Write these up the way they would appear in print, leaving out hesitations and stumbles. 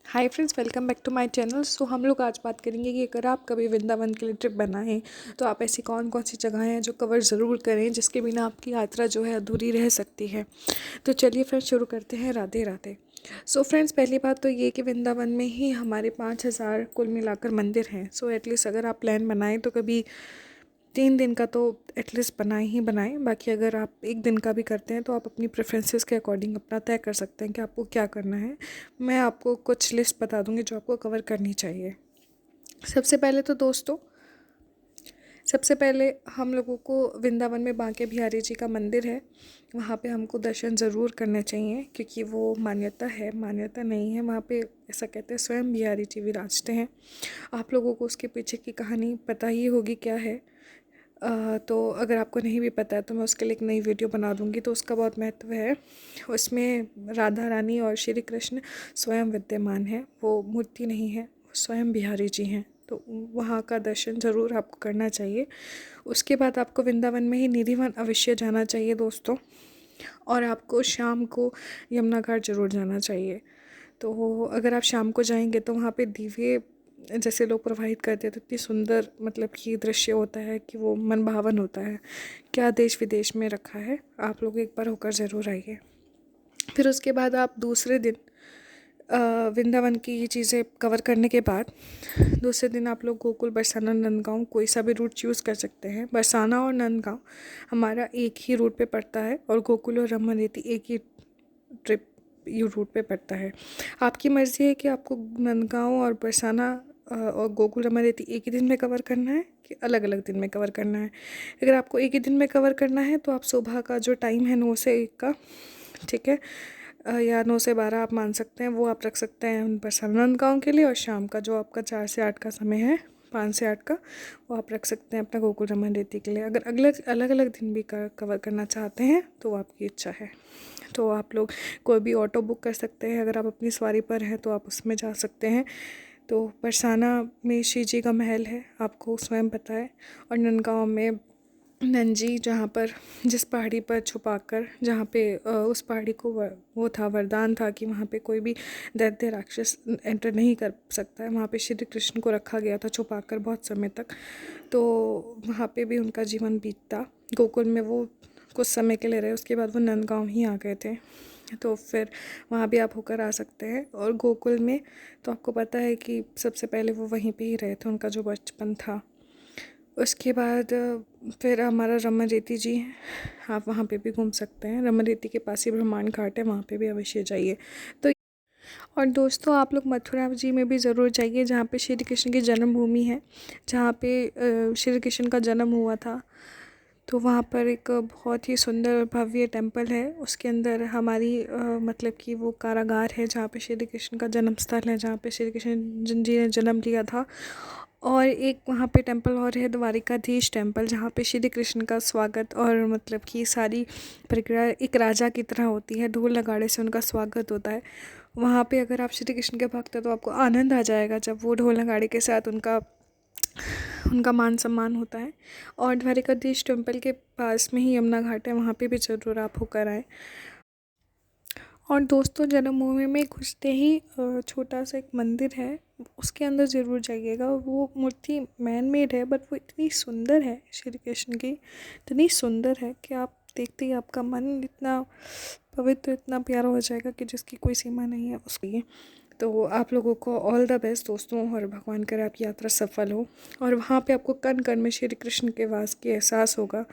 Hi friends, welcome back to my channel. So हम लोग आज बात करेंगे कि अगर आप कभी वृंदावन के लिए ट्रिप बनाएं तो आप ऐसी कौन कौन सी जगहें हैं जो कवर ज़रूर करें, जिसके बिना आपकी यात्रा जो है अधूरी रह सकती है। तो चलिए फ्रेंड्स शुरू करते हैं। राधे राधे। सो फ्रेंड्स, पहली बात तो ये कि वृंदावन में ही हमारे 5,000 कुल मिलाकर मंदिर हैं। सो एटलीस्ट अगर आप प्लान बनाएं तो कभी 3 दिन का तो एटलीस्ट बनाएं ही बनाएं। बाकी अगर आप एक दिन का भी करते हैं तो आप अपनी प्रेफरेंसेस के अकॉर्डिंग अपना तय कर सकते हैं कि आपको क्या करना है। मैं आपको कुछ लिस्ट बता दूंगी जो आपको कवर करनी चाहिए। सबसे पहले तो दोस्तों, सबसे पहले हम लोगों को वृंदावन में बांके बिहारी जी का मंदिर है, वहाँ पे हमको दर्शन ज़रूर करने चाहिए, क्योंकि वो मान्यता है, मान्यता नहीं है, वहाँ पे ऐसा कहते हैं स्वयं बिहारी जी विराजते हैं। आप लोगों को उसके पीछे की कहानी पता ही होगी क्या है। तो अगर आपको नहीं भी पता है तो मैं उसके लिए एक नई वीडियो बना दूँगी। तो उसका बहुत महत्व है। उसमें राधा रानी और श्री कृष्ण स्वयं विद्यमान है, वो मूर्ति नहीं है, वो स्वयं बिहारी जी हैं। तो वहाँ का दर्शन ज़रूर आपको करना चाहिए। उसके बाद आपको वृंदावन में ही निधिवन अवश्य जाना चाहिए दोस्तों, और आपको शाम को यमुना घाट ज़रूर जाना चाहिए। तो अगर आप शाम को जाएंगे तो वहाँ पे दिव्य जैसे लोग प्रोवाइड करते हैं, तो इतनी सुंदर मतलब कि दृश्य होता है कि वो मन भावन होता है। क्या देश विदेश में रखा है, आप लोग एक बार होकर ज़रूर आइए। फिर उसके बाद आप दूसरे दिन वृंदावन की ये चीज़ें कवर करने के बाद दूसरे दिन आप लोग गोकुल, बरसाना, नंदगांव कोई सा भी रूट चूज़ कर सकते हैं। बरसाना और नंदगांव हमारा एक ही रूट पे पड़ता है, और गोकुल और रमन एक ही ट्रिप रूट पे पड़ता है। आपकी मर्ज़ी है कि आपको नंदगांव और बरसाना और गोकुल रमादेवी एक ही दिन में कवर करना है कि अलग अलग दिन में कवर करना है। अगर आपको एक ही दिन में कवर करना है तो आप सुबह का जो टाइम है 9 से 1 का, ठीक है, या 9 से 12 आप मान सकते हैं, वो आप रख सकते हैं बरसाना नंदगांव के लिए। और शाम का जो आपका 4 से 8 का समय है, 5 से 8 का, वो आप रख सकते हैं अपना गोकुल रमादेवी के लिए। अगर अगले अलग अलग दिन भी कवर करना चाहते हैं तो आपकी इच्छा है। तो आप लोग कोई भी ऑटो बुक कर सकते हैं। अगर आप अपनी सवारी पर हैं तो आप उसमें जा सकते हैं। तो बरसाना में श्री जी का महल है, आपको स्वयं पता है। और नंदगांव में नंजी, जहाँ पर जिस पहाड़ी पर छुपाकर, जहाँ पे उस पहाड़ी को वो था, वरदान था कि वहाँ पे कोई भी दैत्य राक्षस एंटर नहीं कर सकता है, वहाँ पे श्री कृष्ण को रखा गया था छुपाकर बहुत समय तक। तो वहाँ पे भी उनका जीवन बीतता। गोकुल में वो कुछ समय के लिए रहे, उसके बाद वो नंदगांव ही आ गए थे। तो फिर वहाँ भी आप होकर आ सकते हैं। और गोकुल में तो आपको पता है कि सबसे पहले वो वहीं पे ही रहे थे, उनका जो बचपन था। उसके बाद फिर हमारा रमन रेती जी है, आप वहाँ पे भी घूम सकते हैं। रमन रेती के पास ही ब्रह्मांड घाट है, वहाँ पे भी अवश्य जाइए। तो और दोस्तों, आप लोग मथुरा जी में भी ज़रूर जाइए, जहाँ पे श्री कृष्ण की जन्मभूमि है, जहाँ पे श्री कृष्ण का जन्म हुआ था। तो वहाँ पर एक बहुत ही सुंदर और भव्य टेम्पल है, उसके अंदर हमारी मतलब कि वो कारागार है जहाँ पे श्री कृष्ण का जन्म स्थल है, जहाँ पे श्री कृष्ण जी ने जन्म लिया था। और एक वहाँ पे टेम्पल और है, द्वारिकाधीश टेम्पल, जहाँ पे श्री कृष्ण का स्वागत और मतलब कि सारी प्रक्रिया एक राजा की तरह होती है, ढोल नगाड़े से उनका स्वागत होता है। वहाँ पे अगर आप श्री कृष्ण के भक्त हैं तो आपको आनंद आ जाएगा जब वो ढोल नगाड़े के साथ उनका उनका मान सम्मान होता है। और द्वारिकाधीश टेम्पल के पास में ही यमुना घाट है, वहाँ पे भी ज़रूर आप होकर आएँ। और दोस्तों, जन्मभूमि में घुसते ही छोटा सा एक मंदिर है, उसके अंदर ज़रूर जाइएगा। वो मूर्ति मैन मेड है, बट वो इतनी सुंदर है श्री कृष्ण की, इतनी सुंदर है कि आप देखते ही आपका मन इतना पवित्र, इतना प्यारा हो जाएगा कि जिसकी कोई सीमा नहीं है उसके लिए। तो आप लोगों को ऑल द बेस्ट दोस्तों, और भगवान करे आपकी यात्रा सफल हो। और वहाँ पे आपको कण कण में श्री कृष्ण के वास की एहसास होगा,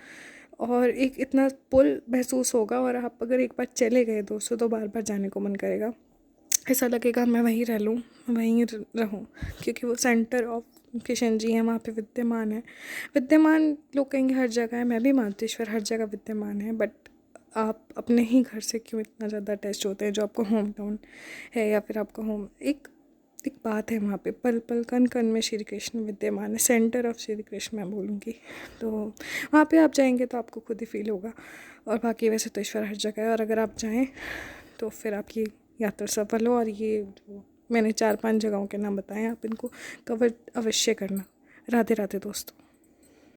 और एक इतना पुल महसूस होगा। और आप अगर एक बार चले गए दोस्तों तो बार बार जाने को मन करेगा, ऐसा लगेगा मैं वहीं रह लूँ, वहीं रहूँ, क्योंकि वो सेंटर ऑफ किशन जी हैं, वहाँ पे विद्यमान है। विद्यमान लोग कहेंगे हर जगह है, मैं भी मानती ईश्वर हर जगह विद्यमान है, बट आप अपने ही घर से क्यों इतना ज़्यादा अटैच होते हैं, जो आपका होम टाउन है या फिर आपका होम, एक एक बात है वहाँ पे, पल पल कण कण में श्री कृष्ण विद्यमान है, सेंटर ऑफ श्री कृष्ण मैं बोलूँगी। तो वहाँ पे आप जाएंगे तो आपको खुद ही फील होगा। और बाकी वैसे तो ईश्वर हर जगह है, और अगर आप जाएँ तो फिर आपकी यात्रा सफल हो। और ये जो मैंने 4-5 जगहों के नाम बताए, आप इनको कवर अवश्य करना। राधे राधे दोस्तों।